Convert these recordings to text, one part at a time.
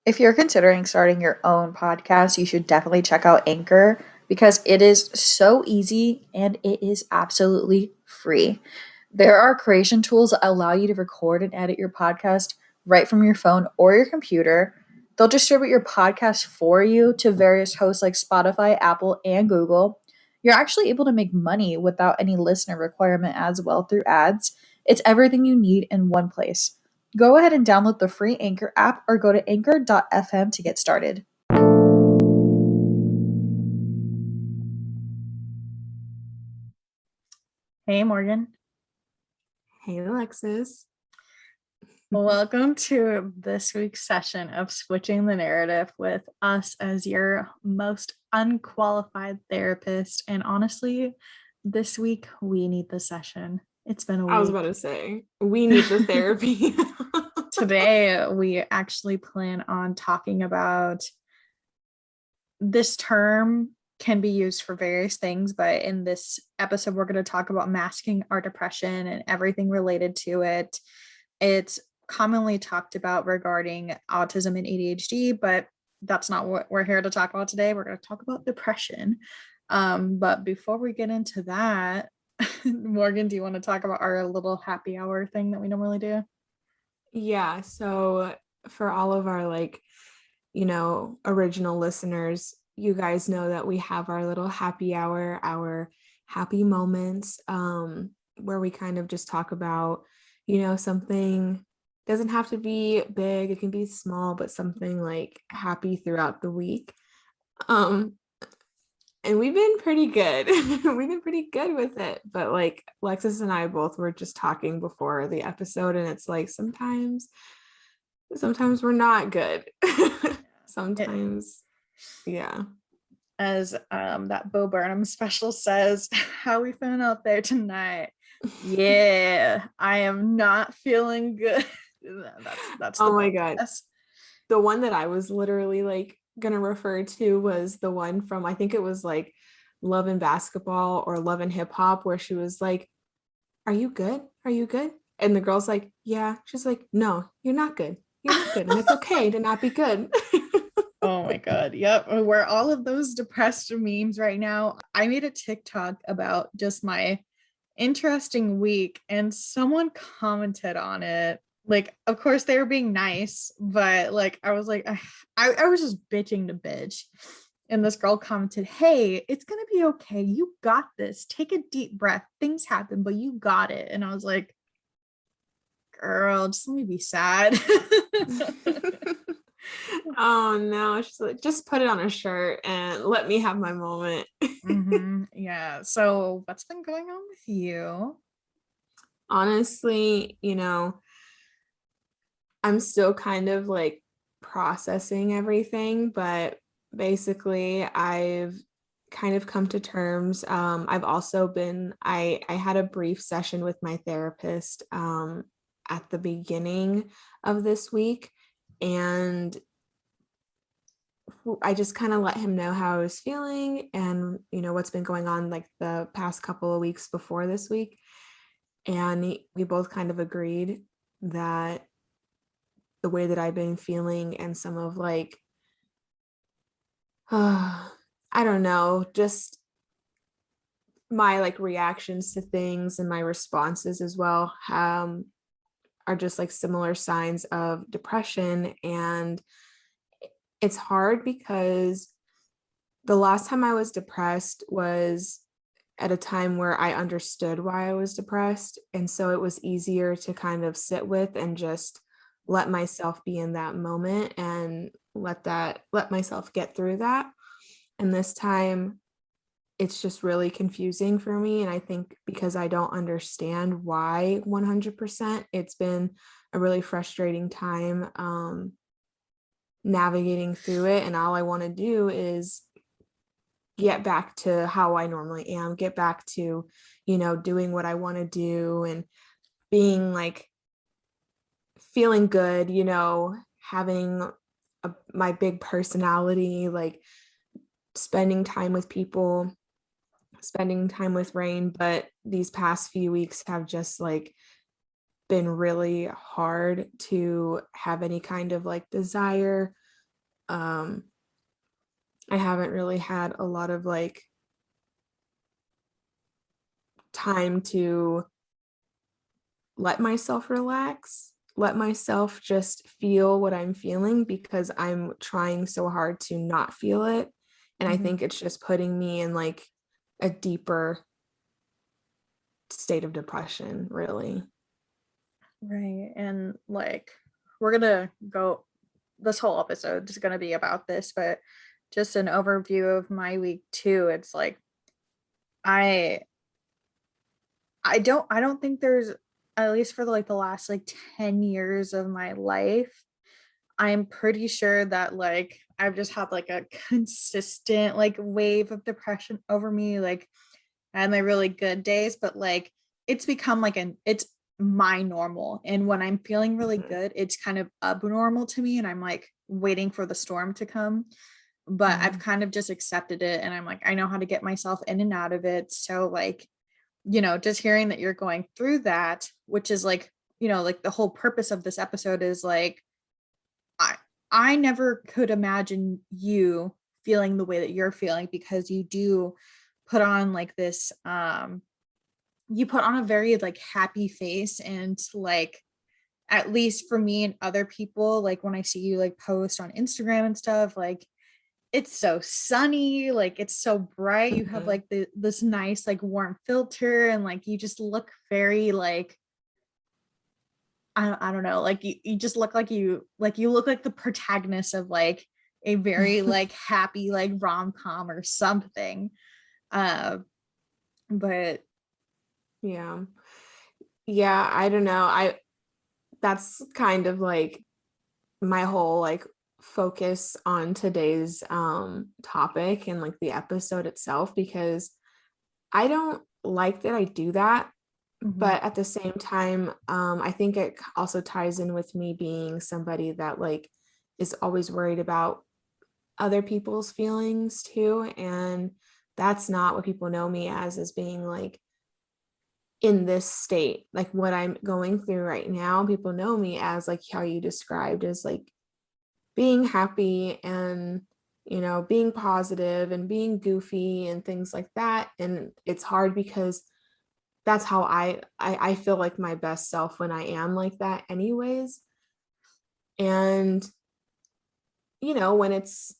If you're considering starting your own podcast, you should definitely check out Anchor because it is so easy and it is absolutely free. There are creation tools that allow you to record and edit your podcast right from your phone or your computer. They'll distribute your podcast for you to various hosts like Spotify, Apple, and Google. You're actually able to make money without any listener requirement as well through ads. It's everything you need in one place. Go ahead and download the free Anchor app or go to anchor.fm to get started. Hey, Morgan. Hey, Alexis. Welcome to this week's session of Switching the Narrative with us as your most unqualified therapist. And honestly, this week we need the session. It's been a week. I was about to say, we need the therapy. Today, we actually plan on talking about this term can be used for various things, but in this episode, we're going to talk about masking our depression and everything related to it. It's commonly talked about regarding autism and ADHD, but that's not what we're here to talk about today. We're going to talk about depression. But before we get into that, Morgan, do you want to talk about our little happy hour thing that we normally do? Yeah, so for all of our original listeners, you guys know that we have our little happy hour, our happy moments, where we kind of just talk about, something doesn't have to be big, it can be small, but something like happy throughout the week. And we've been pretty good. We've been pretty good with it. But like Lexus and I both were just talking before the episode, and it's like sometimes we're not good. Sometimes, yeah. As that Bo Burnham special says, how we feeling out there tonight? Yeah, I am not feeling good. That's Oh my God. The one that I was literally like gonna refer to was the one from, I think it was like Love and Basketball or Love and Hip Hop, where she was like, "Are you good? Are you good?" And the girl's like, "Yeah." She's like, "No, you're not good. You're not good. And it's okay to not be good." Oh my God. Yep. Where all of those depressed memes right now. I made a TikTok about just my interesting week and someone commented on it. Like, of course, they were being nice, but like, I was like, I was just bitching to bitch. And this girl commented, "Hey, it's going to be okay. You got this. Take a deep breath. Things happen, but you got it." And I was like, girl, just let me be sad. Oh no, she's like, just put it on a shirt and let me have my moment. Yeah. So, what's been going on with you? Honestly, I'm still kind of like processing everything, but basically I've kind of come to terms. I've also been, I had a brief session with my therapist at the beginning of this week, and I just kind of let him know how I was feeling and, what's been going on like the past couple of weeks before this week. And we both kind of agreed that the way that I've been feeling and some of like, I don't know, just my like reactions to things and my responses as well, are just like similar signs of depression. And it's hard because the last time I was depressed was at a time where I understood why I was depressed. And so it was easier to kind of sit with and just let myself be in that moment and let myself get through that. And this time it's just really confusing for me. And I think because I don't understand why 100%, it's been a really frustrating time navigating through it. And all I want to do is get back to how I normally am, get back to, doing what I want to do and being like feeling good, having my big personality, like spending time with people, spending time with Rain. But these past few weeks have just like been really hard to have any kind of like desire Um, I haven't really had a lot of like time to let myself relax, let myself just feel what I'm feeling because I'm trying so hard to not feel it. And I Mhm. think it's just putting me in like a deeper state of depression, really. Right. And like, we're going to go, this whole episode is going to be about this, but just an overview of my week too. It's like, I, I don't think there's, at least for like the last like 10 years of my life, I'm pretty sure that like I've just had like a consistent like wave of depression over me. Like I had my really good days, but like it's become like it's my normal. And when I'm feeling really Mhm. good, it's kind of abnormal to me. And I'm like waiting for the storm to come. But I've Yeah. kind of just accepted it. And I'm like, I know how to get myself in and out of it. So like, just hearing that you're going through that, which is like, like the whole purpose of this episode is like, I I never could imagine you feeling the way that you're feeling because you do put on like this you put on a very like happy face and like at least for me and other people like when I see you like post on Instagram and stuff like it's so sunny, like it's so bright, you have Mhm. like this nice like warm filter and like you just look very like I don't know, like you just look like you look like the protagonist of like a very like happy like rom-com or something. Uh but Yeah. Yeah, I don't know. That's kind of like my whole like focus on today's topic and like the episode itself because I don't like that I do that, mhm, but at the same time, I think it also ties in with me being somebody that like is always worried about other people's feelings too, and that's not what people know me as being like in this state. Like what I'm going through right now, people know me as like how you described as like being happy and being positive and being goofy and things like that. And it's hard because that's how I feel like my best self when I am like that anyways. And when it's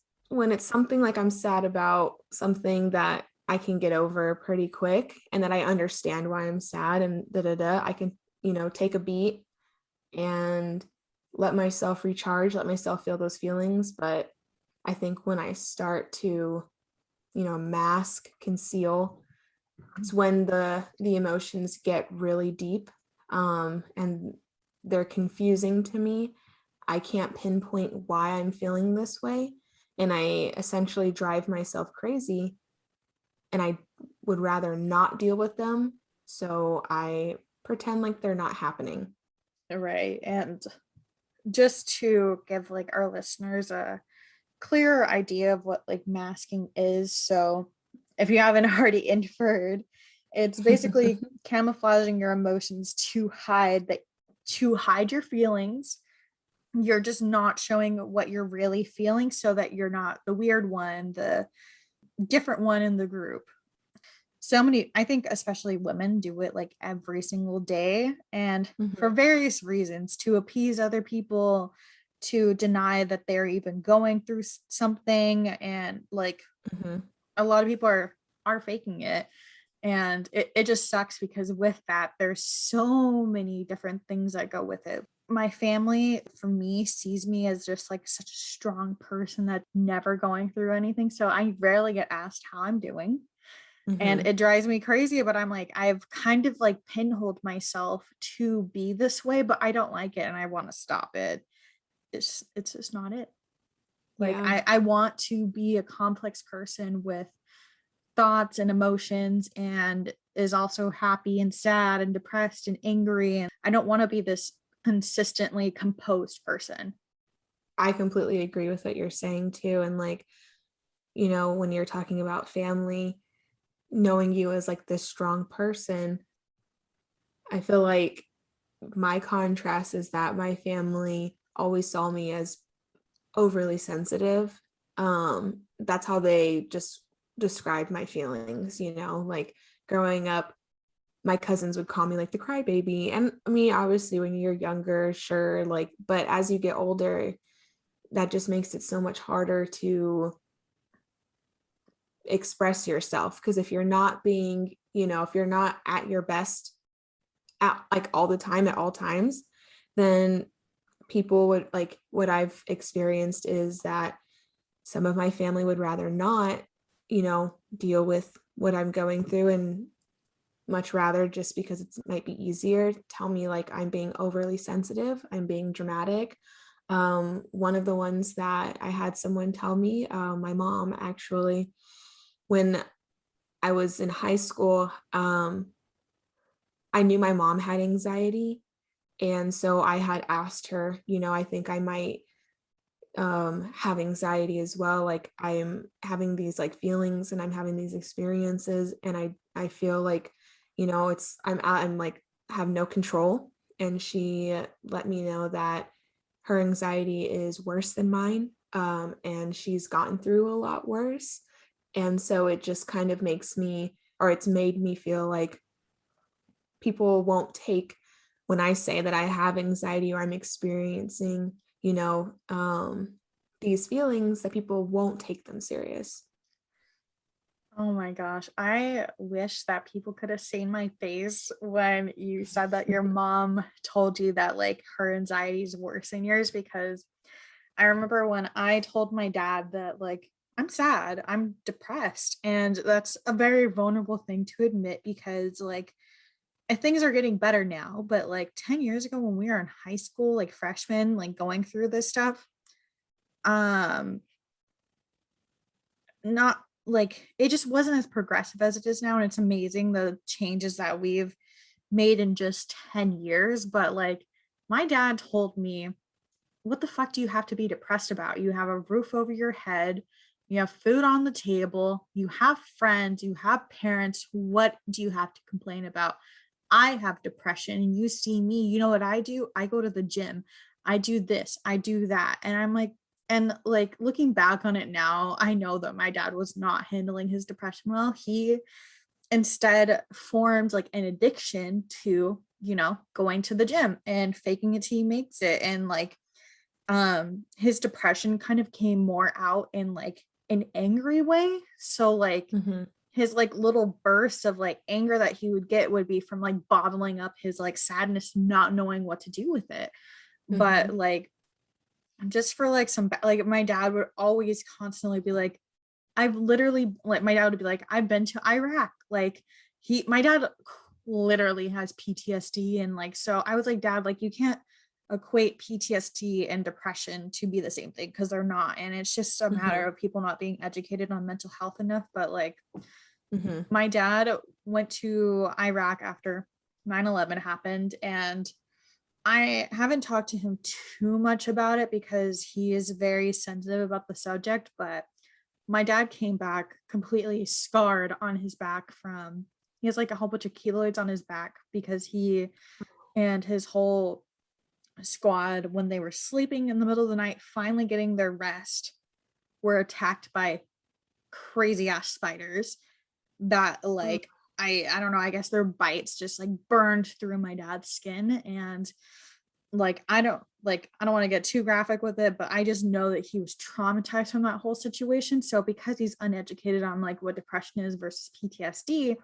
something like I'm sad about something that I can get over pretty quick and that I understand why I'm sad and da da da, I can take a beat and let myself recharge, let myself feel those feelings. But I think when I start to, mask, conceal, it's when the emotions get really deep, and they're confusing to me. I can't pinpoint why I'm feeling this way, and I essentially drive myself crazy, and I would rather not deal with them, so I pretend like they're not happening. right. And just to give like our listeners a clearer idea of what like masking is. So if you haven't already inferred, it's basically camouflaging your emotions to hide your feelings. You're just not showing what you're really feeling so that you're not the weird one, the different one in the group. So many, I think especially women do it like every single day and for Mhm. various reasons to appease other people, to deny that they're even going through something and like Mhm. a lot of people are faking it and it just sucks because with that there's so many different things that go with it. My family for me sees me as just like such a strong person that's never going through anything, so I rarely get asked how I'm doing and Mhm. it drives me crazy, but I'm like I've kind of like pinholed myself to be this way, but I don't like it and I want to stop it. It's just not it. Like Yeah. I want to be a complex person with thoughts and emotions and is also happy and sad and depressed and angry, and I don't want to be this consistently composed person. I completely agree with what you're saying too. And like, when you're talking about family, knowing you as like this strong person, I feel like my contrast is that my family always saw me as overly sensitive. That's how they just described my feelings, like growing up, my cousins would call me like the crybaby. And I mean, obviously when you're younger, sure, like, but as you get older, that just makes it so much harder to express yourself. Because if you're not being, if you're not at your best at like all the time at all times, then people would like what I've experienced is that some of my family would rather not, deal with what I'm going through, and much rather, just because it might be easier, tell me like I'm being overly sensitive, I'm being dramatic. One of the ones that I had someone tell me, my mom actually, when I was in high school, I knew my mom had anxiety. And so I had asked her, I think I might have anxiety as well. Like I'm having these like feelings and I'm having these experiences, and I feel like, I'm like have no control. And she let me know that her anxiety is worse than mine. And she's gotten through a lot worse. And so it just kind of makes me, or it's made me feel like people won't take when I say that I have anxiety or I'm experiencing, these feelings, that people won't take them serious. Oh my gosh. I wish that people could have seen my face when you said that your mom told you that like her anxiety is worse than yours, because I remember when I told my dad that like I'm sad, I'm depressed, and that's a very vulnerable thing to admit, because like things are getting better now, but like 10 years ago when we were in high school, like freshmen, like going through this stuff, um not like it just wasn't as progressive as it is now. And it's amazing the changes that we've made in just 10 years. But like my dad told me, what the fuck do you have to be depressed about? You have a roof over your head, you have food on the table, you have friends, you have parents. What do you have to complain about? I have depression and you see me. You know what I do? I go to the gym. I do this, I do that. And I'm like, and like looking back on it now, I know that my dad was not handling his depression well. He instead formed like an addiction to, going to the gym and faking it till he makes it. And like his depression kind of came more out in like an angry way. So like Mm-hmm. his like little bursts of like anger that he would get would be from like bottling up his like sadness, not knowing what to do with it. Mm-hmm. But like just for like some like my dad would always constantly be like, I've literally like my dad would be like, I've been to Iraq. Like my dad literally has PTSD. And like, so I was like, Dad, like you can't equate PTSD and depression to be the same thing, because they're not. And it's just a matter Mm-hmm. of people not being educated on mental health enough. But like Mm-hmm. my dad went to Iraq after 9/11 happened, and I haven't talked to him too much about it because he is very sensitive about the subject. But my dad came back completely scarred on his back from, he has like a whole bunch of keloids on his back because he and his whole squad, when they were sleeping in the middle of the night, finally getting their rest, were attacked by crazy ass spiders that like I don't know, I guess their bites just like burned through my dad's skin. And like I don't want to get too graphic with it, but I just know that he was traumatized from that whole situation. So because he's uneducated on like what depression is versus PTSD,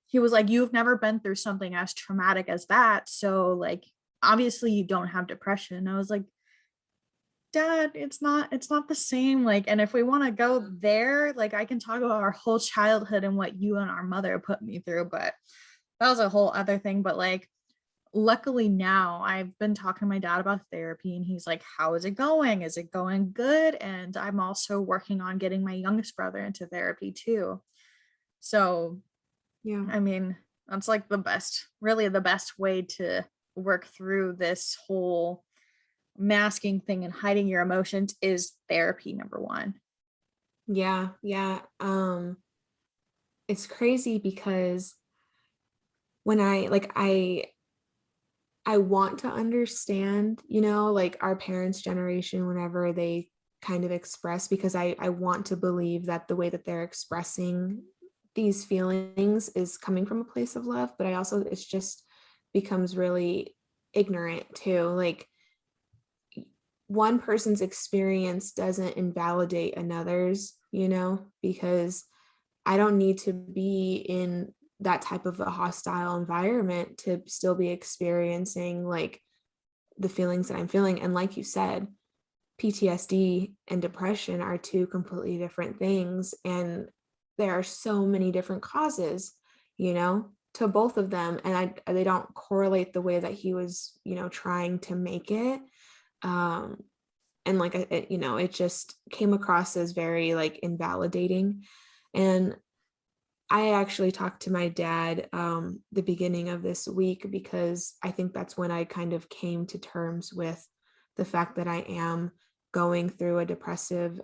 he was like, you've never been through something as traumatic as that, so like obviously you don't have depression. And I was like, Dad, it's not the same. Like, and if we want to go there, like I can talk about our whole childhood and what you and our mother put me through, but that was a whole other thing. But like luckily now I've been talking to my dad about therapy, and he's like, how is it going? Is it going good? And I'm also working on getting my youngest brother into therapy too. So Yeah. I mean, that's like the best, really the best way to work through this whole masking thing and hiding your emotions is therapy, number one. Yeah. Yeah. It's crazy because when I want to understand, like our parents' generation, whenever they kind of express, because I want to believe that the way that they're expressing these feelings is coming from a place of love, but I also, it's just becomes really ignorant too. Like, one person's experience doesn't invalidate another's, because I don't need to be in that type of a hostile environment to still be experiencing like the feelings that I'm feeling. And like you said, PTSD and depression are two completely different things. And there are so many different causes, to both of them. And they don't correlate the way that he was, trying to make it. And like, it just came across as very like invalidating. And I actually talked to my dad the beginning of this week, because I think that's when I kind of came to terms with the fact that I am going through a depressive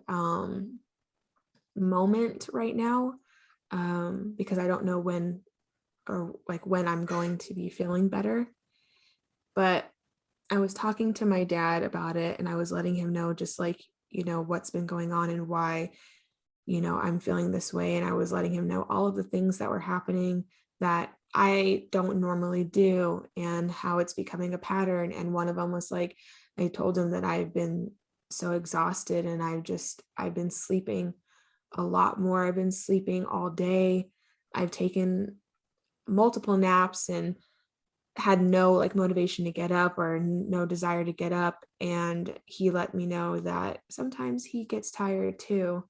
moment right now, because I don't know when, or like when I'm going to be feeling better. But I was talking to my dad about it, and I was letting him know just like, what's been going on and why, I'm feeling this way. And I was letting him know all of the things that were happening that I don't normally do, and how it's becoming a pattern. And one of them was like, I told him that I've been so exhausted, and I've been sleeping a lot more. I've been sleeping all day. I've taken multiple naps and had no like motivation to get up, or no desire to get up. And he let me know that sometimes he gets tired too.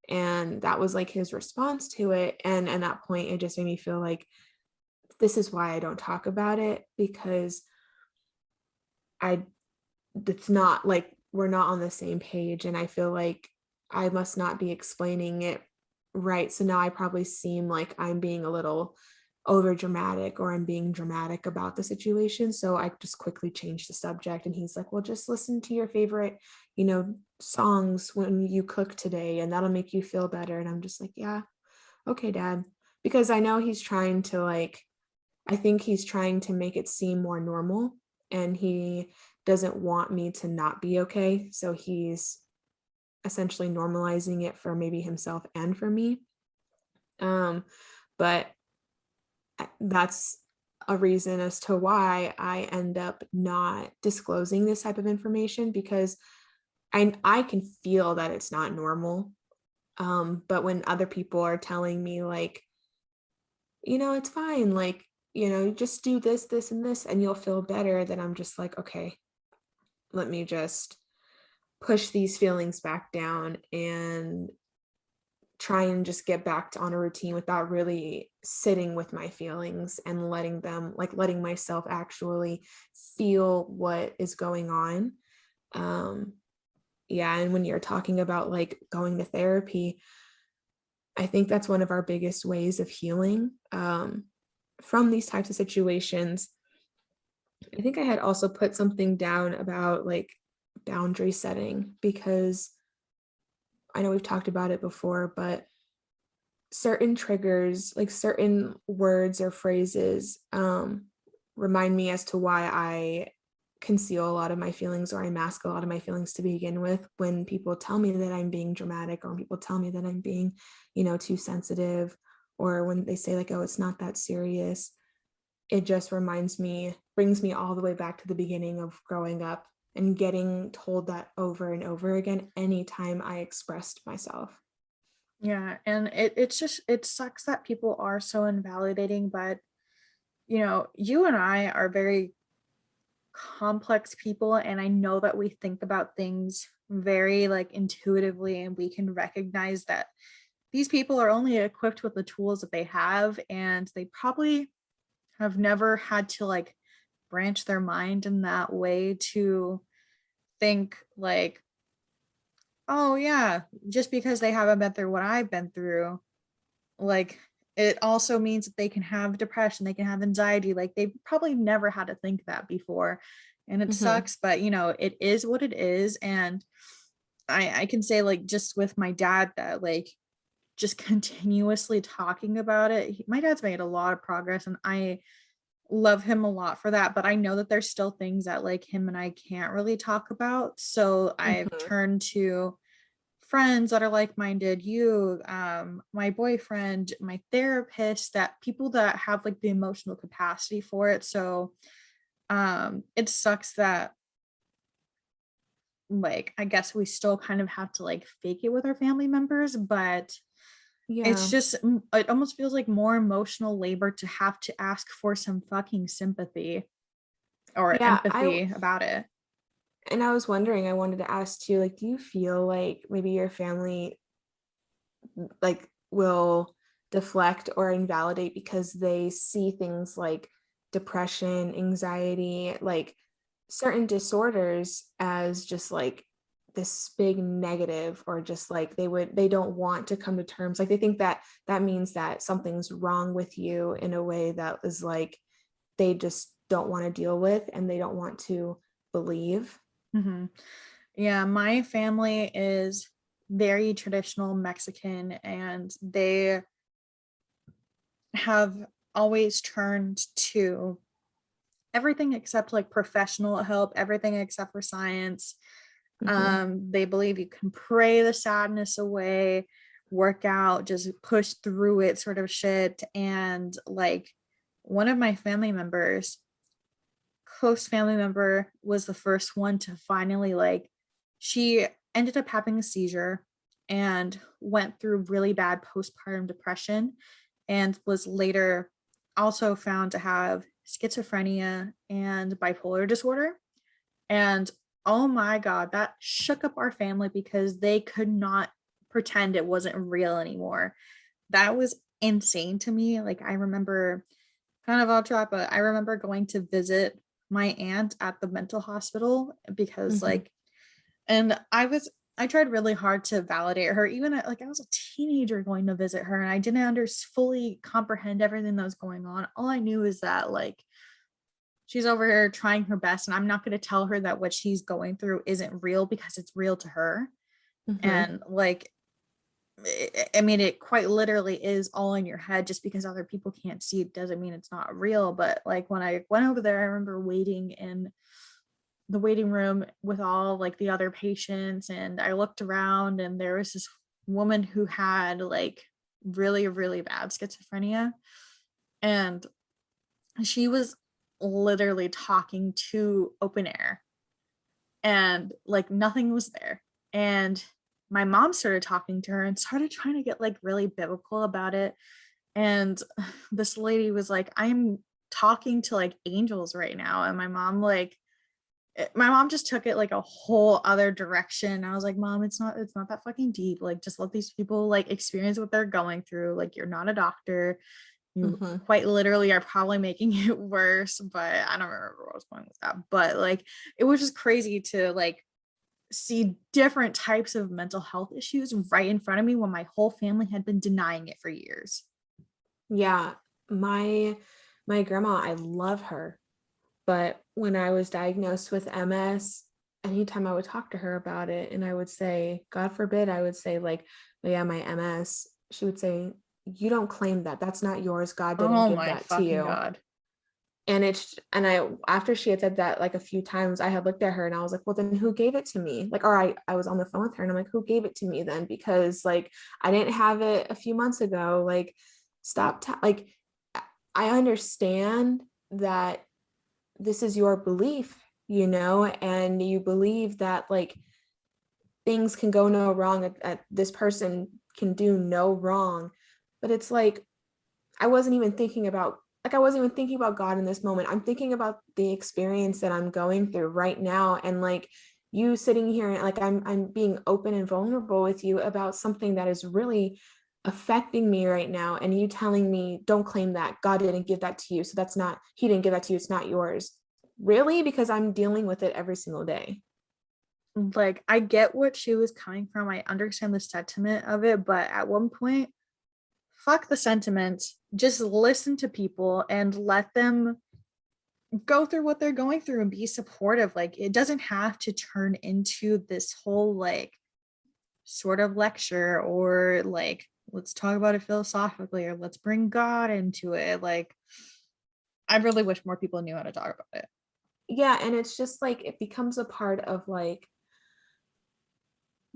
And that was like his response to it. And at that point, it just made me feel like this is why I don't talk about it, because I, it's not like we're not on the same page. And I feel like I must not be explaining it right. So now I probably seem like I'm being a little over dramatic, or I'm being dramatic about the situation. So I just quickly changed the subject, and he's like, well, just listen to your favorite, songs when you cook today, and that'll make you feel better. And I'm just like, yeah, okay, dad. Because I know he's trying to like, I think he's trying to make it seem more normal, and he doesn't want me to not be okay. So he's essentially normalizing it for maybe himself and for me. But that's a reason as to why I end up not disclosing this type of information, because I can feel that it's not normal. But when other people are telling me like, it's fine, like, just do this, this, and this, and you'll feel better, then I'm just like, okay, let me just push these feelings back down and try and just get back to on a routine without really sitting with my feelings and letting myself actually feel what is going on. Yeah. And when you're talking about like going to therapy, I think that's one of our biggest ways of healing from these types of situations. I think I had also put something down about like boundary setting, because I know we've talked about it before, but certain triggers, like certain words or phrases, remind me as to why I conceal a lot of my feelings, or I mask a lot of my feelings to begin with. When people tell me that I'm being dramatic, or when people tell me that I'm being, too sensitive, or when they say like, oh, it's not that serious, it just brings me all the way back to the beginning of growing up and getting told that over and over again anytime I expressed myself. Yeah, and it's just it sucks that people are so invalidating, but you and I are very complex people, and I know that we think about things very like intuitively, and we can recognize that these people are only equipped with the tools that they have, and they probably have never had to like branch their mind in that way to think like, oh yeah, just because they haven't been through what I've been through, like it also means that they can have depression, they can have anxiety. Like they probably never had to think that before. And it Mm-hmm. sucks, but it is what it is. And I can say like just with my dad that like just continuously talking about it, my dad's made a lot of progress, and I love him a lot for that, but I know that there's still things that like him and I can't really talk about. So I've Mm-hmm. turned to friends that are like-minded, you, my boyfriend, my therapist, that people that have like the emotional capacity for it. So it sucks that like I guess we still kind of have to like fake it with our family members, but it's Yeah. just it almost feels like more emotional labor to have to ask for some fucking sympathy or Yeah, empathy about it. I was wondering, I wanted to ask too, like, do you feel like maybe your family like will deflect or invalidate because they see things like depression, anxiety, like certain disorders as just like this big negative, or just like they don't want to come to terms, like they think that that means that something's wrong with you in a way that is like they just don't want to deal with and they don't want to believe. Mm-hmm. Yeah, my family is very traditional Mexican, and they have always turned to everything except like professional help, everything except for science. Mm-hmm. They believe you can pray the sadness away, work out, just push through it, sort of shit. And like one of my family members, close family member, was the first one to finally like, she ended up having a seizure and went through really bad postpartum depression, and was later also found to have schizophrenia and bipolar disorder. And oh my God, that shook up our family because they could not pretend it wasn't real anymore. That was insane to me. Like, I remember, kind of off track, but I remember going to visit my aunt at the mental hospital because, Mm-hmm. like, and I tried really hard to validate her, even like I was a teenager going to visit her, and I didn't fully comprehend everything that was going on. All I knew is that, like, she's over here trying her best, and I'm not going to tell her that what she's going through isn't real because it's real to her. Mm-hmm. And like, I mean, it quite literally is all in your head. Just because other people can't see it doesn't mean it's not real. But like when I went over there, I remember waiting in the waiting room with all like the other patients, and I looked around, and there was this woman who had like really, really bad schizophrenia. And she was literally talking to open air, and like nothing was there. And my mom started talking to her and started trying to get like really biblical about it. And this lady was like, I'm talking to like angels right now. And my mom just took it like a whole other direction. I was like, Mom, it's not that fucking deep. Like, just let these people like experience what they're going through. Like, you're not a doctor. You Mm-hmm. quite literally are probably making it worse. But I don't remember where I was going with that. But like, it was just crazy to like see different types of mental health issues right in front of me when my whole family had been denying it for years. Yeah, my my grandma, I love her, but when I was diagnosed with MS, anytime I would talk to her about it and I would say, God forbid, I would say like, "Oh, yeah, my MS," she would say, "You don't claim that. That's not yours. God didn't Oh give my that to fucking you." God. And I, after she had said that like a few times, I had looked at her and I was like, well, then who gave it to me? Like, or I was on the phone with her and I'm like, who gave it to me then? Because like I didn't have it a few months ago. Like, like I understand that this is your belief, you know, and you believe that like things can go no wrong, at this person can do no wrong. But it's like I wasn't even thinking about God in this moment. I'm thinking about the experience that I'm going through right now, and like you sitting here and like I'm being open and vulnerable with you about something that is really affecting me right now, and you telling me don't claim that. God didn't give that to you. So that's not he didn't give that to you. It's not yours. Really? Because I'm dealing with it every single day. Like, I get what she was coming from. I understand the sentiment of it, but at one point, fuck the sentiment. Just listen to people and let them go through what they're going through and be supportive. Like, it doesn't have to turn into this whole like sort of lecture, or like let's talk about it philosophically, or let's bring God into it. Like, I really wish more people knew how to talk about it. Yeah, and it's just like it becomes a part of like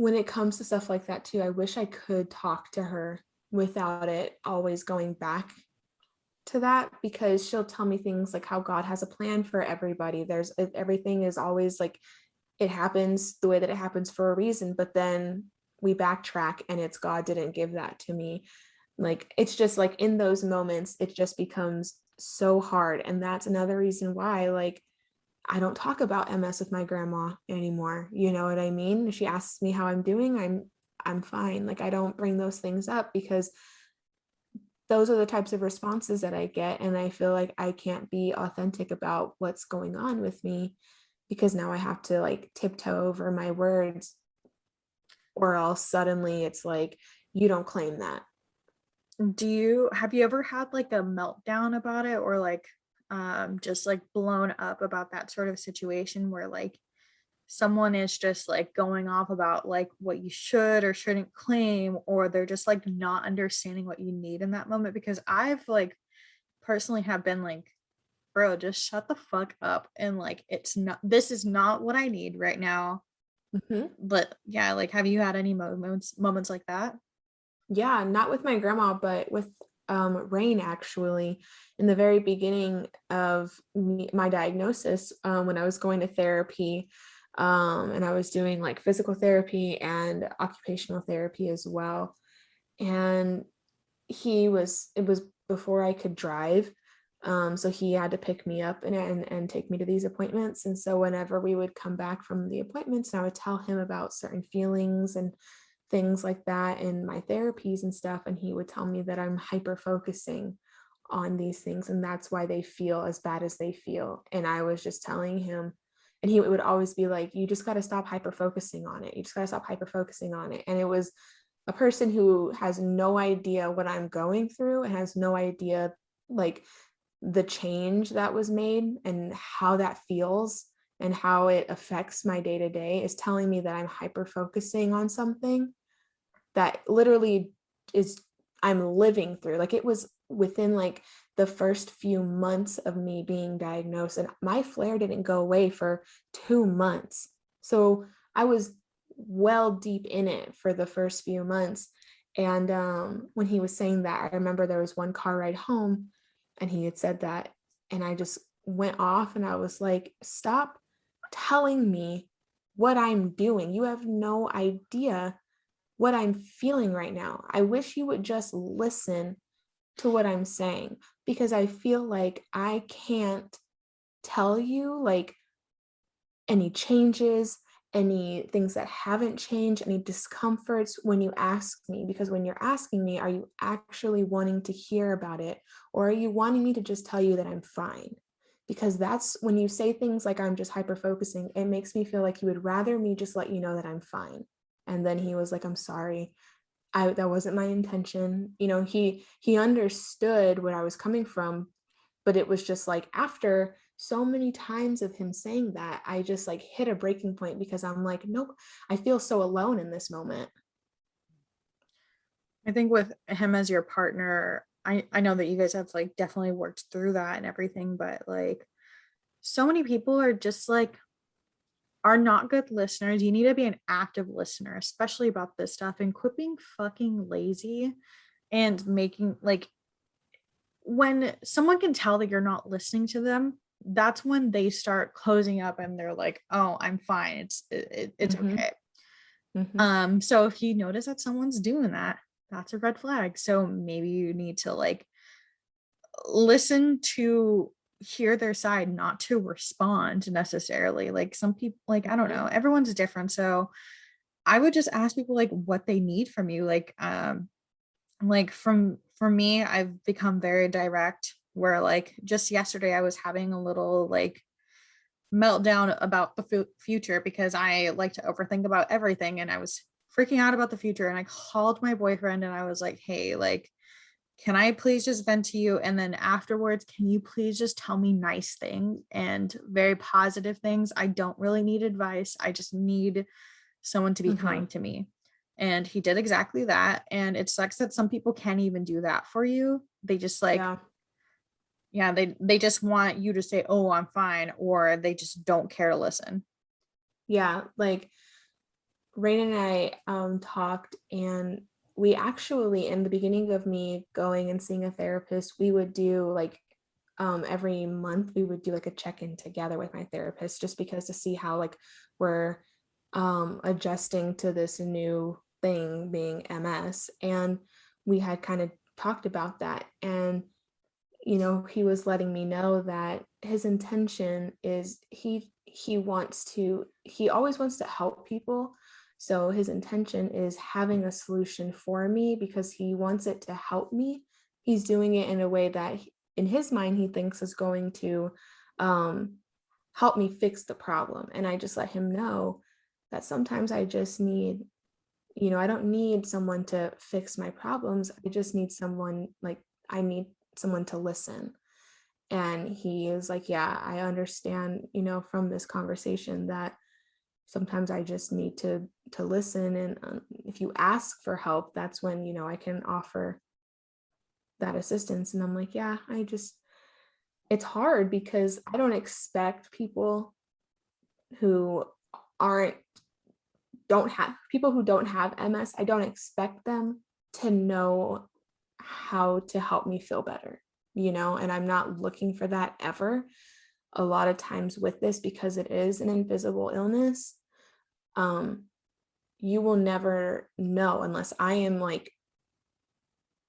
when it comes to stuff like that too, I wish I could talk to her without it always going back to that, because she'll tell me things like how God has a plan for everybody. Everything is always like, it happens the way that it happens for a reason, but then we backtrack and it's God didn't give that to me. Like, it's just like in those moments it just becomes so hard, and that's another reason why, like, I don't talk about MS with my grandma anymore. You know what I mean? She asks me how I'm doing, I'm fine. Like, I don't bring those things up because those are the types of responses that I get, and I feel like I can't be authentic about what's going on with me because now I have to like tiptoe over my words, or else suddenly it's like, you don't claim that. Have you ever had like a meltdown about it, or like just like blown up about that sort of situation where like someone is just like going off about like what you should or shouldn't claim, or they're just like not understanding what you need in that moment? Because I've like personally have been like, bro, just shut the fuck up, and like it's not, this is not what I need right now. Mhm. But yeah, like have you had any moments like that? Yeah, not with my grandma, but with Rain actually. In the very beginning of my diagnosis, when I was going to therapy, and I was doing like physical therapy and occupational therapy as well. And it was before I could drive. So he had to pick me up and take me to these appointments. And so whenever we would come back from the appointments, and I would tell him about certain feelings and things like that in my therapies and stuff, and he would tell me that I'm hyper focusing on these things and that's why they feel as bad as they feel. And I was just telling him, and he would always be like, you just got to stop hyper focusing on it. You just got to stop hyper focusing on it. And it was a person who has no idea what I'm going through and has no idea like the change that was made and how that feels and how it affects my day to day, is telling me that I'm hyper focusing on something that literally is I'm living through. Like, it was within like the first few months of me being diagnosed, and my flare didn't go away for 2 months. So I was well deep in it for the first few months. And when he was saying that, I remember there was one car ride home and he had said that, and I just went off and I was like, stop telling me what I'm doing. You have no idea what I'm feeling right now. I wish you would just listen to what I'm saying, because I feel like I can't tell you like any changes, any things that haven't changed, any discomforts when you ask me. Because when you're asking me, are you actually wanting to hear about it? Or are you wanting me to just tell you that I'm fine? Because that's when you say things like I'm just hyper focusing, it makes me feel like you would rather me just let you know that I'm fine. And then he was like, I'm sorry. That wasn't my intention. You know, he understood what I was coming from, but it was just like after so many times of him saying that, I just like hit a breaking point because I'm like, nope, I feel so alone in this moment. I think with him as your partner, I know that you guys have like definitely worked through that and everything, but like so many people are just like are not good listeners. You need to be an active listener, especially about this stuff, and quit being fucking lazy and making like, when someone can tell that you're not listening to them, that's when they start closing up and they're like, "Oh, I'm fine. It's Mm-hmm. okay." Mm-hmm. So if you notice that someone's doing that, that's a red flag. So maybe you need to like listen to hear their side, not to respond necessarily. Like some people, like I don't Mm-hmm. know, everyone's different. So I would just ask people like what they need from you. Like from for me, I've become very direct, where like just yesterday I was having a little like meltdown about the future because I like to overthink about everything, and I was freaking out about the future, and I called my boyfriend and I was like, "Hey, like can I please just vent to you, and then afterwards can you please just tell me nice things and very positive things? I don't really need advice. I just need someone to be Mm-hmm. kind to me." And he did exactly that. And it sucks that some people can't even do that for you. They just like, Yeah. yeah, they just want you to say, "Oh, I'm fine," or they just don't care to listen. Yeah. Like, Rain and I talked, and we actually, in the beginning of me going and seeing a therapist, we would do like every month we would do like a check-in together with my therapist, just because to see how like we're adjusting to this new thing being MS. And we had kind of talked about that, and he was letting me know that his intention is he always wants to help people. So his intention is having a solution for me because he wants it to help me. He's doing it in a way that in his mind he thinks is going to um, help me fix the problem. And I just let him know that sometimes I just need, I don't need someone to fix my problems. I just need someone, like, I need someone to listen. And he is like, yeah, I understand, from this conversation that sometimes I just need to listen. And if you ask for help, that's when, I can offer that assistance. And I'm like, yeah, it's hard because I don't expect people who aren't don't have people who don't have MS, I don't expect them to know how to help me feel better, and I'm not looking for that ever. A lot of times with this, because it is an invisible illness, um, you will never know unless I am like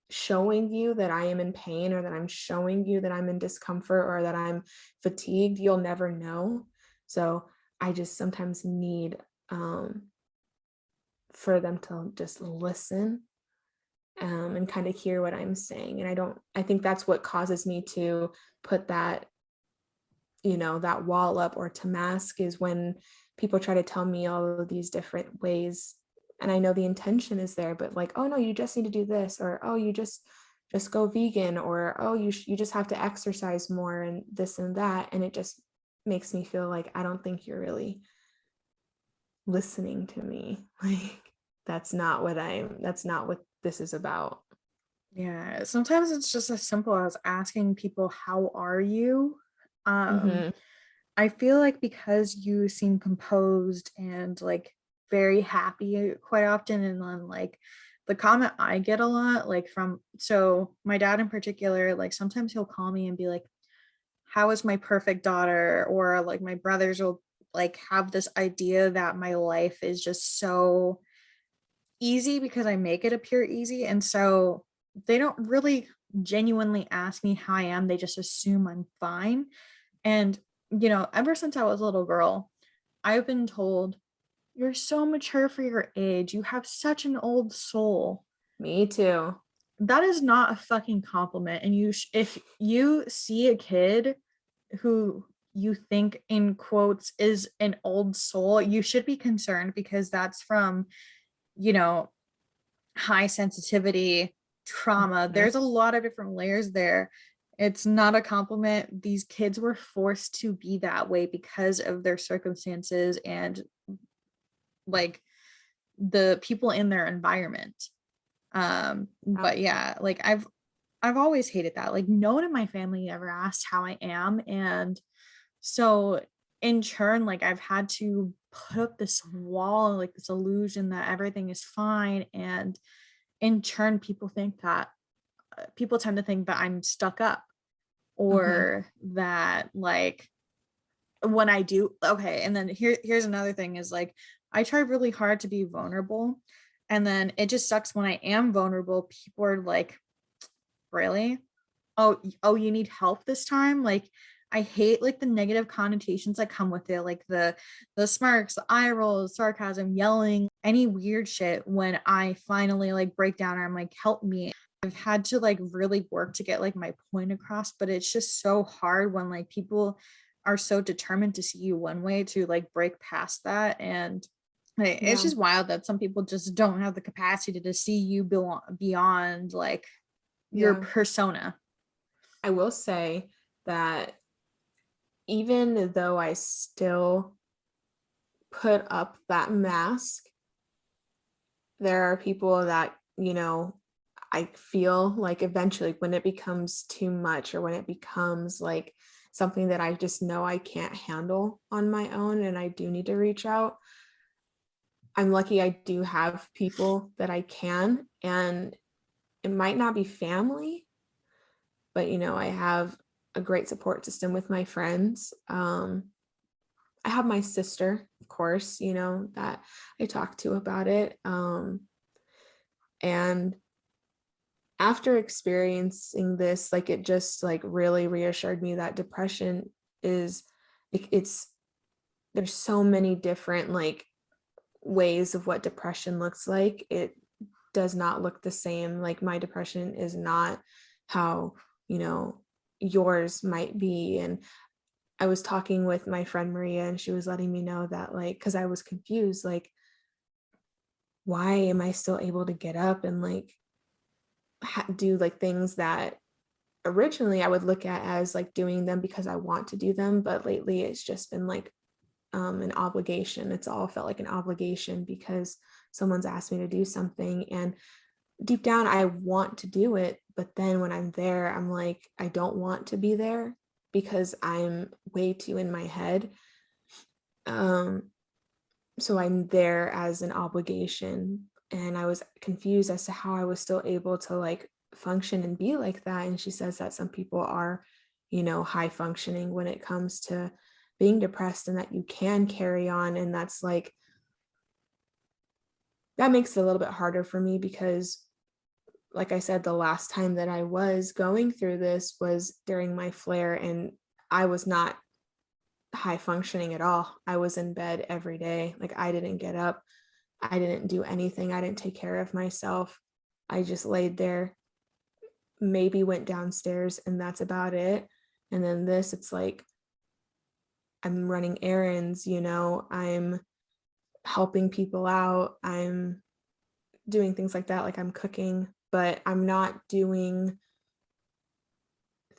showing you that I am in pain, or that I'm showing you that I'm in discomfort, or that I'm fatigued. You'll never know. So I just sometimes need for them to just listen, and kind of hear what I'm saying. And I think that's what causes me to put that, that wall up or to mask, is when people try to tell me all of these different ways. And I know the intention is there, but like, oh no, you just need to do this, or oh, you just go vegan, or oh, you just have to exercise more, and this and that. And it just makes me feel like I don't think you're really listening to me. Like, that's not what this is about. Yeah, sometimes it's just as simple as asking people, "How are you?" Um, Mm-hmm. I feel like because you seem composed and like very happy quite often, and then like the comment I get a lot, like from so my dad in particular, like sometimes he'll call me and be like, "How is my perfect daughter?" Or like my brothers will like have this idea that my life is just so easy because I make it appear easy. And so they don't really genuinely ask me how I am. They just assume I'm fine. And, ever since I was a little girl, I've been told, "You're so mature for your age. You have such an old soul." Me too. That is not a fucking compliment. And if you see a kid who you think in quotes is an old soul, you should be concerned because that's from, you know, high sensitivity trauma. Mhm. There's a lot of different layers there. It's not a compliment. These kids were forced to be that way because of their circumstances and like the people in their environment. Yeah. But yeah, like I've always hated that. Like no one in my family ever asked how I am. And so in turn, like I've had to put up this wall, like this illusion that everything is fine. And in turn, people tend to think that I'm stuck up Mhm. or that like when I do okay. And then here's another thing is like I try really hard to be vulnerable. And then it just sucks when I am vulnerable. People are like, really? Oh, you need help this time? Like I hate like the negative connotations that come with it, like the smirks, the eye rolls, sarcasm, yelling, any weird shit when I finally like break down or I'm like, help me. I've had to like really work to get like my point across, but it's just so hard when like people are so determined to see you one way to like break past that. And like, it's Yeah. just wild that some people just don't have the capacity to see you beyond like your Yeah. persona. I will say that even though I still put up that mask, there are people that, I feel like eventually when it becomes too much, or when it becomes like something that I just know I can't handle on my own and I do need to reach out, I'm lucky I do have people that I can, and it might not be family, but I have a great support system with my friends. I have my sister, of course, that I talk to about it. And after experiencing this, like, it just like really reassured me that depression is, it's there's so many different like ways of what depression looks like. It does not look the same. Like, my depression is not how, yours might be. And I was talking with my friend Maria, and she was letting me know that, like, because I was confused, like, why am I still able to get up and like do like things that originally I would look at as like doing them because I want to do them, but lately it's just been like an obligation. It's all felt like an obligation because someone's asked me to do something, and deep down I want to do it, but then when I'm there, I'm like, I don't want to be there because I'm way too in my head. Um, so I'm there as an obligation, and I was confused as to how I was still able to like function and be like that. And she says that some people are, high functioning when it comes to being depressed, and that you can carry on. And that's like, that makes it a little bit harder for me because, like I said, the last time that I was going through this was during my flare, and I was not high functioning at all. I was in bed every day. Like, I didn't get up. I didn't do anything. I didn't take care of myself. I just laid there, maybe went downstairs, and that's about it. And then this, it's like I'm running errands, I'm helping people out. I'm doing things like that. Like, I'm cooking, but I'm not doing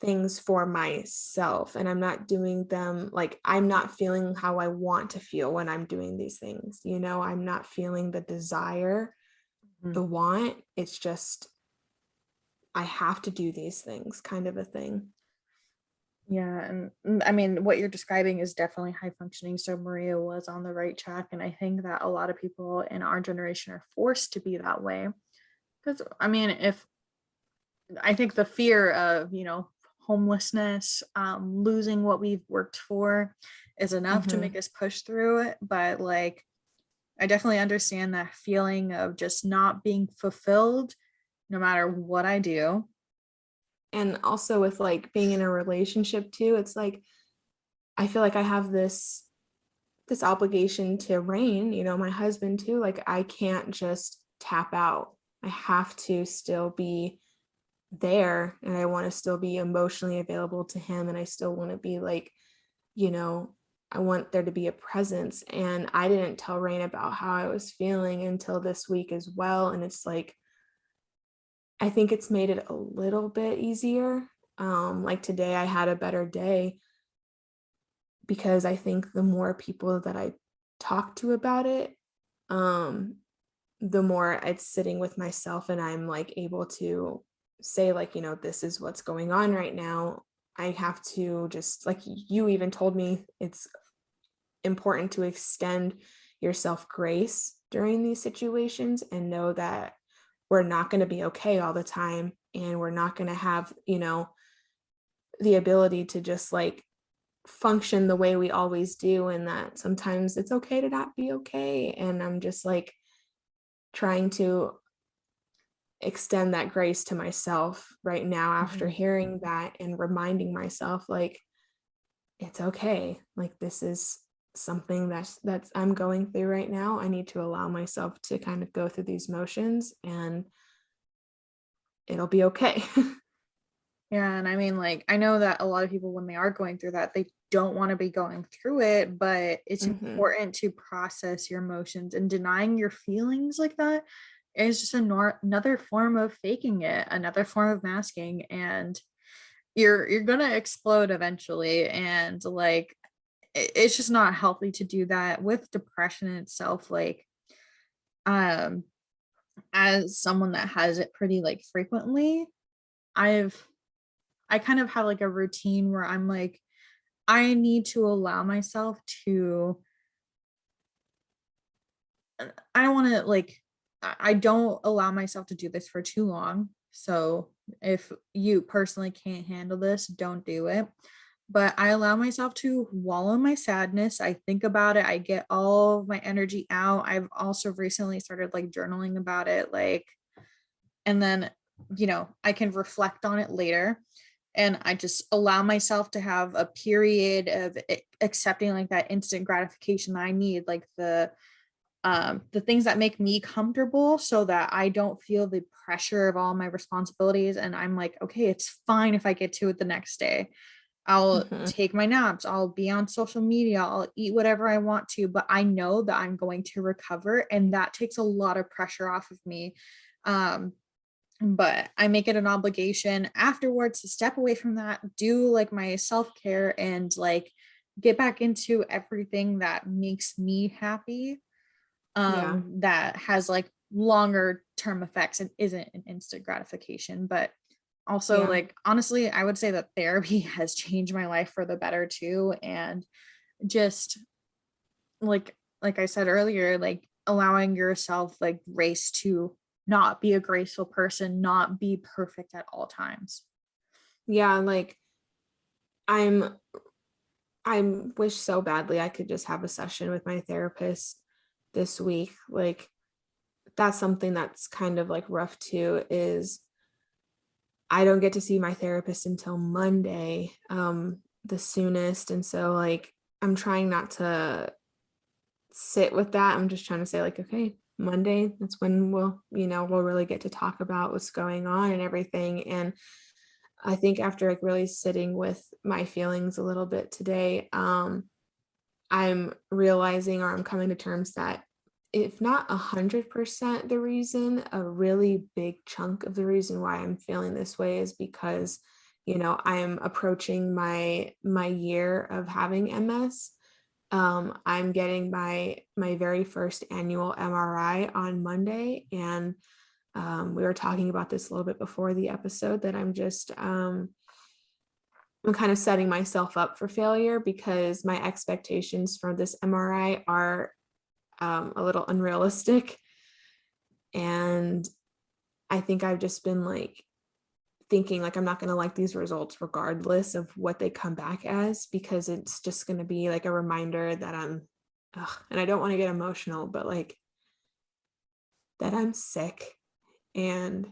things for myself, and I'm not doing them like, I'm not feeling how I want to feel when I'm doing these things. I'm not feeling the desire, Mhm. the want. It's just, I have to do these things, kind of a thing. Yeah, and I mean, what you're describing is definitely high functioning. So Maria was on the right track, and I think that a lot of people in our generation are forced to be that way. Because I mean, if I think the fear of homelessness, losing what we've worked for, is enough to Mm-hmm. make us push through it. But like, I definitely understand that feeling of just not being fulfilled, no matter what I do. And also with like being in a relationship too, it's like, I feel like I have this obligation to Rain, my husband too. Like, I can't just tap out. I have to still be there, and I want to still be emotionally available to him, and I still want to be like, you know, I want there to be a presence. And I didn't tell Rain about how I was feeling until this week as well. And it's like, I think it's made it a little bit easier. Like, today I had a better day because I think the more people that I talk to about it, um, the more it's sitting with myself, and I'm like able to say, like, this is what's going on right now. I have to just, like, you even told me it's important to extend yourself grace during these situations and know that we're not going to be okay all the time, and we're not going to have, the ability to just like function the way we always do, and that sometimes it's okay to not be okay. And I'm just like trying to extend that grace to myself right now after Mhm. hearing that, and reminding myself, like, it's okay. Like, this is something that's I'm going through right now. I need to allow myself to kind of go through these motions, and it'll be okay. Yeah, and I mean, like, I know that a lot of people, when they are going through that, they don't want to be going through it, but it's Hmm. important to process your emotions, and denying your feelings like that is just another form of faking it, another form of masking, and you're gonna explode eventually. And like, it's just not healthy to do that with depression itself. Like, um, as someone that has it pretty like frequently, I've I kind of have like a routine where I'm like, I need to allow myself to I don't want to like, I don't allow myself to do this for too long. So if you personally can't handle this, don't do it. But I allow myself to wallow in my sadness. I think about it. I get all of my energy out. I've also recently started like journaling about it, like, and then, I can reflect on it later. And I just allow myself to have a period of accepting like that instant gratification that I need, like the things that make me comfortable so that I don't feel the pressure of all my responsibilities. And I'm like, okay, it's fine if I get to it the next day. I'll Mhm. take my naps, I'll be on social media, I'll eat whatever I want to, but I know that I'm going to recover. And that takes a lot of pressure off of me. Um, but I make it an obligation afterwards to step away from that, do like my self care, and like get back into everything that makes me happy, Yeah. that has like longer term effects and isn't an instant gratification. But also, Yeah. like, honestly, I would say that therapy has changed my life for the better too. And just like I said earlier, like allowing yourself like grace to not be a graceful person, not be perfect at all times. Yeah. Like I'm I wish so badly I could just have a session with my therapist this week. Like that's something that's kind of like rough too, is I don't get to see my therapist until Monday, the soonest. And so like I'm trying not to sit with that. I'm just trying to say like, okay, Monday, that's when we'll really get to talk about what's going on and everything. And I think after like really sitting with my feelings a little bit today, I'm realizing, or I'm coming to terms that if not 100% the reason, a really big chunk of the reason why I'm feeling this way is because, I'm approaching my year of having MS. I'm getting my very first annual MRI on Monday, and we were talking about this a little bit before the episode that I'm kind of setting myself up for failure because my expectations for this MRI are a little unrealistic. And I think I've just been like thinking like I'm not going to like these results regardless of what they come back as, because it's just going to be like a reminder that and I don't want to get emotional, but like that I'm sick. And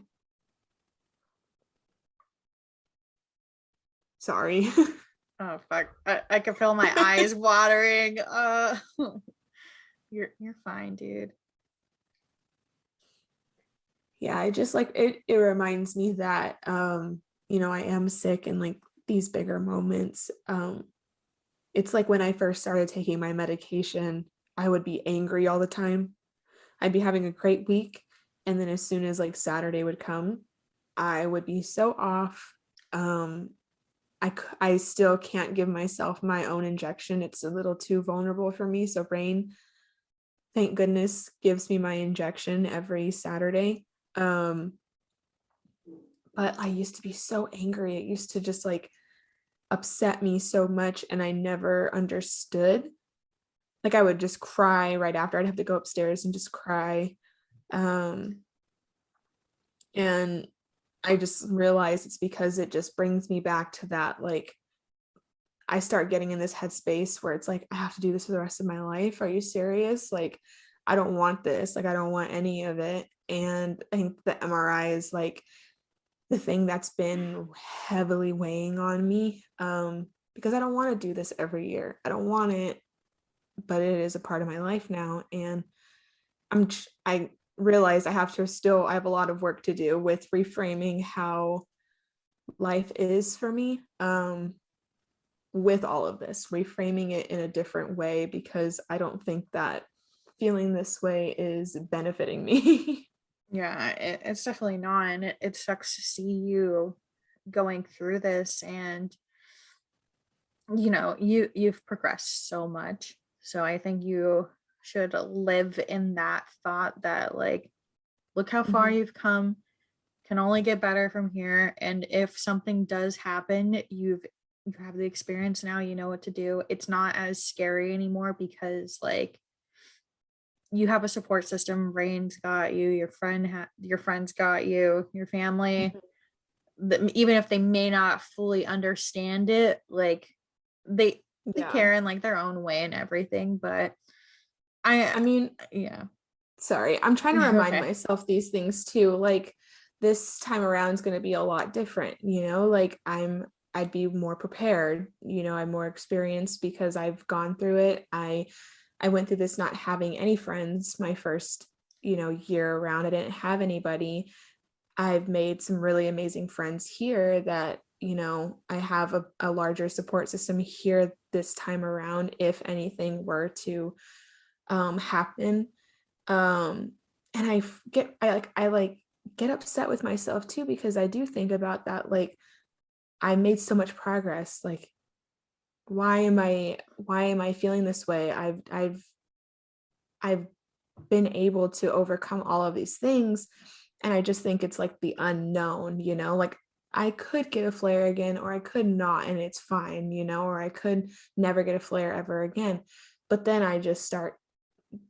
sorry. Oh fuck. I can feel my eyes watering. You're fine, dude. Yeah, I just like it reminds me that I am sick, and like these bigger moments, it's like when I first started taking my medication, I would be angry all the time. I'd be having a great week, and then as soon as like Saturday would come, I would be so off. um I still can't give myself my own injection. It's a little too vulnerable for me, so Rain, thank goodness, gives me my injection every Saturday. um but I used to be so angry. It used to just like upset me so much, and I never understood. Like I would just cry right after. I'd have to go upstairs and just cry. Um, and I just realized it's because it just brings me back to that. Like I start getting in this headspace where it's like, I have to do this for the rest of my life. Are you serious? Like, I don't want this. Like, I don't want any of it. And I think the MRI is like the thing that's been heavily weighing on me, because I don't want to do this every year. I don't want it, but it is a part of my life now. And I realize I have a lot of work to do with reframing how life is for me, with all of this, reframing it in a different way, because I don't think that feeling this way is benefiting me. Yeah, it's definitely not. And it sucks to see you going through this. And you've progressed so much. So I think you should live in that thought that like, look how far Mhm. you've come, can only get better from here. And if something does happen, you have the experience now, you know what to do. It's not as scary anymore because like you have a support system. Rain's got you, your friends got you, your family, even if they may not fully understand it, like they they Yeah. care in like their own way and everything. But I I mean, yeah. sorry, I'm trying to remind Okay. myself these things too. Like this time around is going to be a lot different, like I'd be more prepared, I'm more experienced because I've gone through it. I went through this not having any friends my first, year around. I didn't have anybody. I've made some really amazing friends here that, I have a larger support system here this time around if anything were to happen. And I get upset with myself too because I do think about that, like I made so much progress. Like why am I feeling this way? I've been able to overcome all of these things, and I just think it's like the unknown, like I could get a flare again or I could not, and it's fine, or I could never get a flare ever again. But then I just start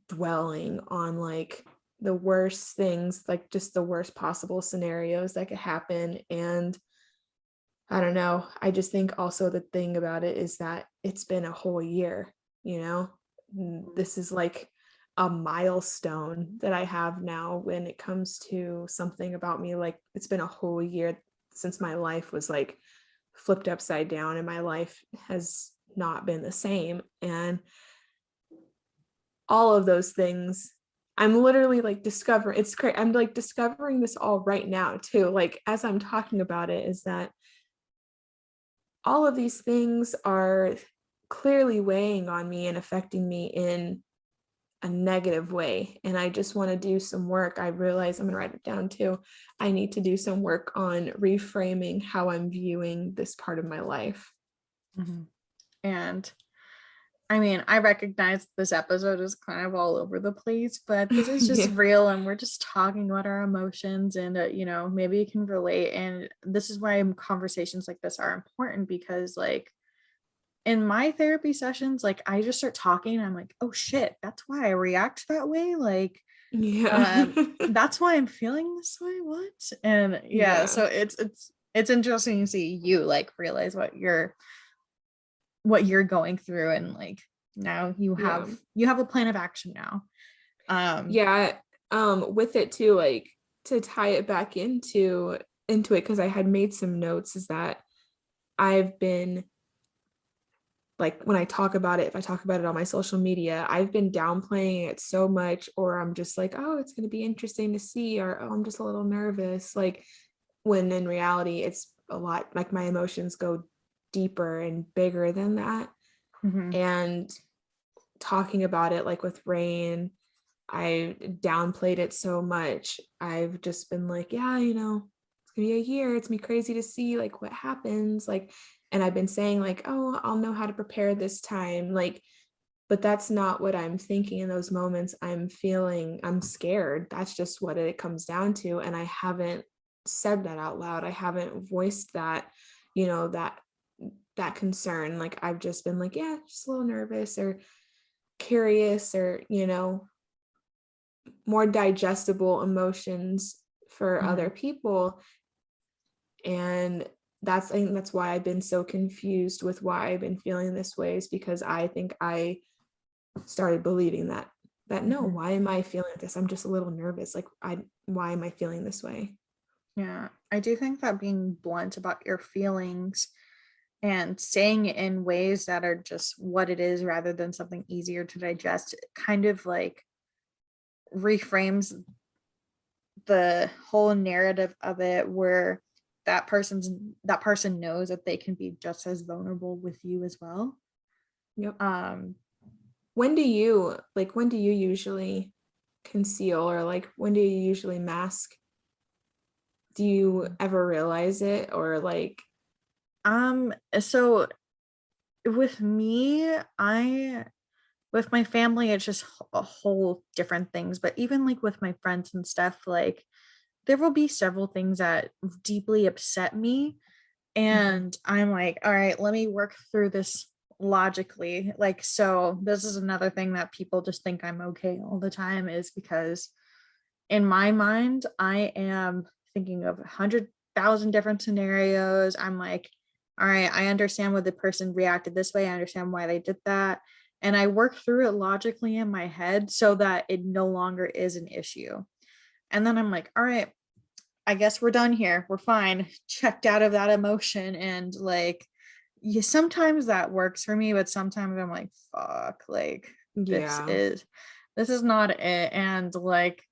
dwelling on like the worst things, like just the worst possible scenarios that could happen. And I don't know. I just think also the thing about it is that it's been a whole year, you know? This is like a milestone that I have now when it comes to something about me. Like it's been a whole year since my life was like flipped upside down and my life has not been the same. And all of those things, I'm literally like discovering, it's great. I'm like discovering this all right now too. Like as I'm talking about it, is that all of these things are clearly weighing on me and affecting me in a negative way. And I just want to do some work. I realize I'm going to write it down too. I need to do some work on reframing how I'm viewing this part of my life. Mhm. And I mean, I recognize this episode is kind of all over the place, but this is just Yeah. real and we're just talking about our emotions and, maybe you can relate. And this is why conversations like this are important because, like, in my therapy sessions, like, I just start talking and I'm like, oh shit, that's why I react that way. Like, Yeah. that's why I'm feeling this way. What? And yeah, Yeah. so it's interesting to see you like realize what you're going through and like now you Yeah. have you have a plan of action now. Yeah. With it too, like to tie it back into it, because I had made some notes, is that I've been like, when I talk about it, if I talk about it on my social media, I've been downplaying it so much, or I'm just like, oh, it's going to be interesting to see, or oh, I'm just a little nervous. Like, when in reality, it's a lot, like my emotions go deeper and bigger than that. Mhm. And talking about it, like with Rain, I downplayed it so much. I've just been like, yeah, it's gonna be a year. It's gonna be crazy to see like what happens. Like, and I've been saying like, oh, I'll know how to prepare this time. Like, but that's not what I'm thinking in those moments. I'm scared. That's just what it comes down to. And I haven't said that out loud. I haven't voiced that, that concern. Like I've just been like, yeah, just a little nervous or curious, or more digestible emotions for other Mhm. people. And I think that's why I've been so confused with why I've been feeling this way, is because I think I started believing that no, Mhm. why am I feeling like this? I'm just a little nervous. Like why am I feeling this way? Yeah, I do think that being blunt about your feelings and saying it in ways that are just what it is rather than something easier to digest kind of like reframes the whole narrative of it where that person knows that they can be just as vulnerable with you as well. Yep. um When do you usually conceal, or like when do you usually mask? Do you ever realize it, or like so with me, I with my family it's just a whole different things, but even like with my friends and stuff, like there will be several things that deeply upset me Mhm. and I'm like, all right, let me work through this logically. Like, so this is another thing that people just think I'm okay all the time, is because in my mind, I am thinking of 100,000 different scenarios. I'm like, all right, I understand why the person reacted this way. I understand why they did that. And I work through it logically in my head so that it no longer is an issue. And then I'm like, all right, I guess we're done here. We're fine. Checked out of that emotion. And like, yeah, sometimes that works for me, but sometimes I'm like, fuck, like this Yeah. is this is not it. And like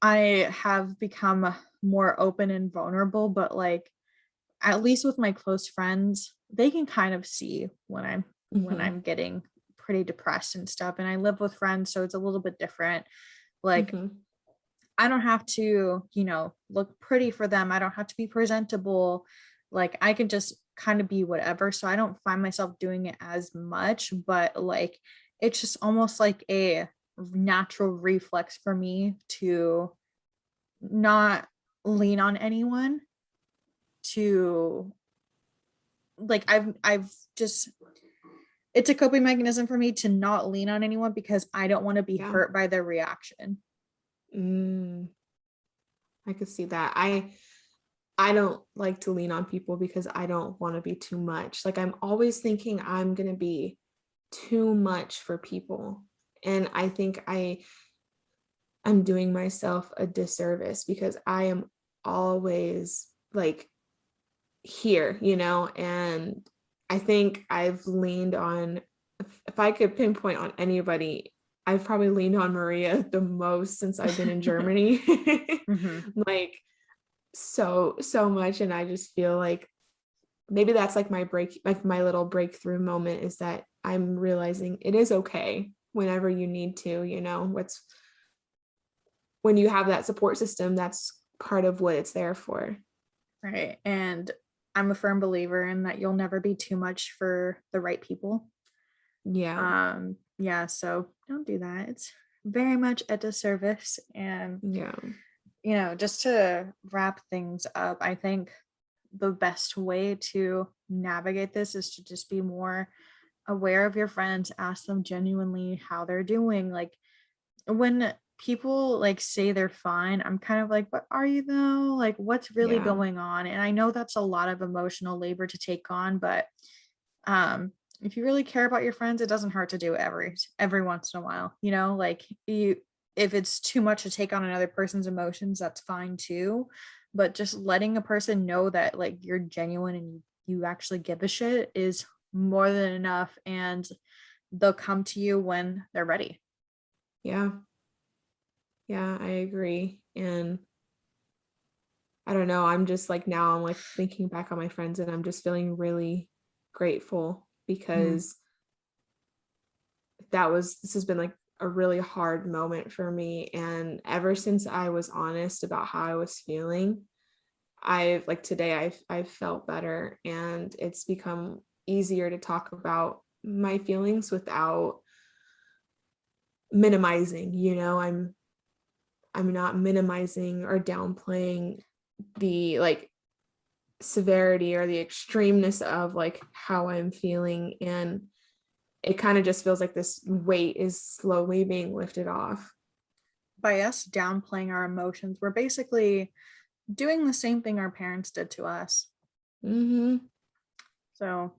I have become more open and vulnerable, but like at least with my close friends, they can kind of see when Mm-hmm. I'm getting pretty depressed and stuff. And I live with friends, so it's a little bit different. Like Mm-hmm. I don't have to, look pretty for them. I don't have to be presentable. Like I can just kind of be whatever. So I don't find myself doing it as much, but like it's just almost like a natural reflex for me to not lean on anyone, to like I've just it's a coping mechanism for me to not lean on anyone because I don't want to be Yeah. hurt by their reaction. Mm, I could see that. I don't like to lean on people because I don't want to be too much. Like I'm always thinking I'm going to be too much for people. And I think I'm doing myself a disservice because I am always like here, and I think I've leaned on, if I could pinpoint on anybody, I've probably leaned on Maria the most since I've been in Germany. Mm-hmm. Like so much. And I just feel like maybe that's like my little breakthrough moment, is that I'm realizing it is okay whenever you need to, what's when you have that support system, that's part of what it's there for. Right. And I'm a firm believer in that you'll never be too much for the right people. Yeah. Yeah, so don't do that. It's very much a disservice. And, Yeah. just to wrap things up, I think the best way to navigate this is to just be more aware of your friends, ask them genuinely how they're doing. Like when people like say they're fine, I'm kind of like, but are you though? Like what's really Yeah. going on? And I know that's a lot of emotional labor to take on, but if you really care about your friends, it doesn't hurt to do it every once in a while. Like you, if it's too much to take on another person's emotions, that's fine too. But just letting a person know that like you're genuine and you actually give a shit is more than enough, and they'll come to you when they're ready. Yeah. Yeah, I agree. And I don't know, I'm just like, now I'm like thinking back on my friends and I'm just feeling really grateful Mm. because this has been like a really hard moment for me. And ever since I was honest about how I was feeling, I've like today I've felt better, and it's become easier to talk about my feelings without minimizing, I'm not minimizing or downplaying the like severity or the extremeness of like how I'm feeling. And it kind of just feels like this weight is slowly being lifted off. By us downplaying our emotions, we're basically doing the same thing our parents did to us. Mm-hmm. So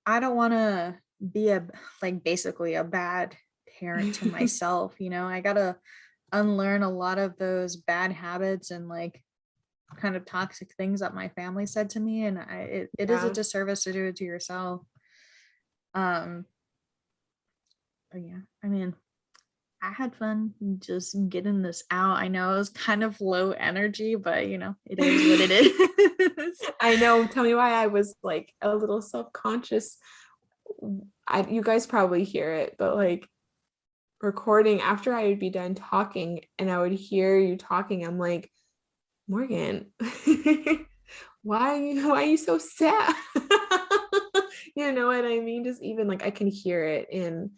I don't want to be like basically a bad parent to myself. I got to unlearn a lot of those bad habits and like kind of toxic things that my family said to me. And it is a Yeah. disservice to do it to yourself. Um, but yeah, I mean, I had fun just getting this out. I know it was kind of low energy, but it is what it is. I know. Tell me why I was like a little self-conscious. You guys probably hear it, but like recording after I would be done talking and I would hear you talking, I'm like, Morgan, why are you so sad? You know what I mean? Just even like I can hear it in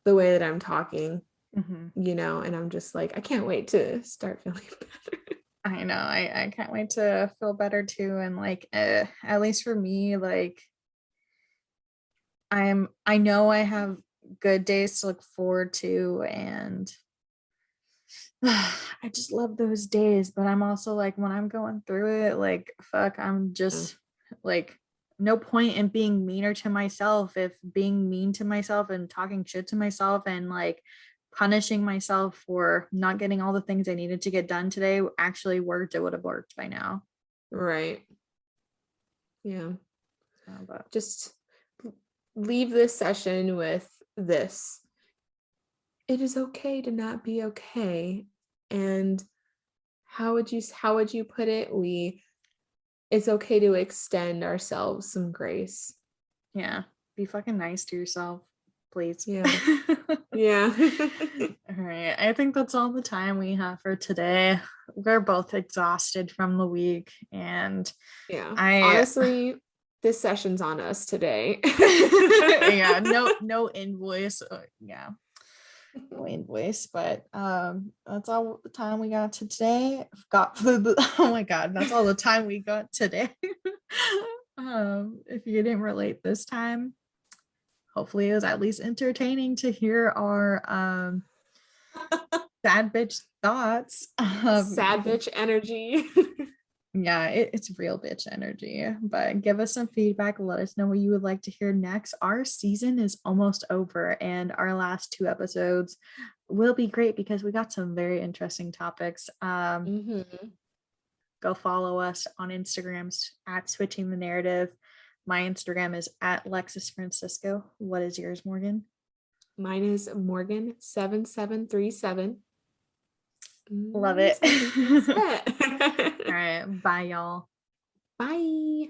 the way that I'm talking, Mhm. and I'm just like, I can't wait to start feeling better. I know. I can't wait to feel better too. And like, at least for me, like, I know I have good days to look forward to, and I just love those days, but I'm also like, when I'm going through it, like, fuck, I'm Yeah. just like, no point in being meaner to myself if being mean to myself and talking shit to myself and like punishing myself for not getting all the things I needed to get done today actually worked. It would have worked by now. Right. Yeah. But Just leave this session with this. It is okay to not be okay. And how would you put it? It's okay to extend ourselves some grace. yeah, be fucking nice to yourself, please. Yeah. Yeah. All right. I think that's all the time we have for today. We're both exhausted from the week, and Yeah. I Honestly, this session's on us today. yeah, no invoice. Yeah, no invoice, but that's all the time we got today. Got oh my god, that's all the time we got today. If you didn't relate this time, hopefully it was at least entertaining to hear our sad bitch thoughts. Sad bitch energy. Yeah, it's real bitch energy. But give us some feedback. Let us know what you would like to hear next. Our season is almost over, and our last two episodes will be great because we got some very interesting topics. Mm-hmm. Go follow us on Instagrams at Switching the Narrative. My Instagram is at Lexus Francisco. What is yours, Morgan? Mine is Morgan7737. Love it. I think that's it. All right. Bye, y'all. Bye.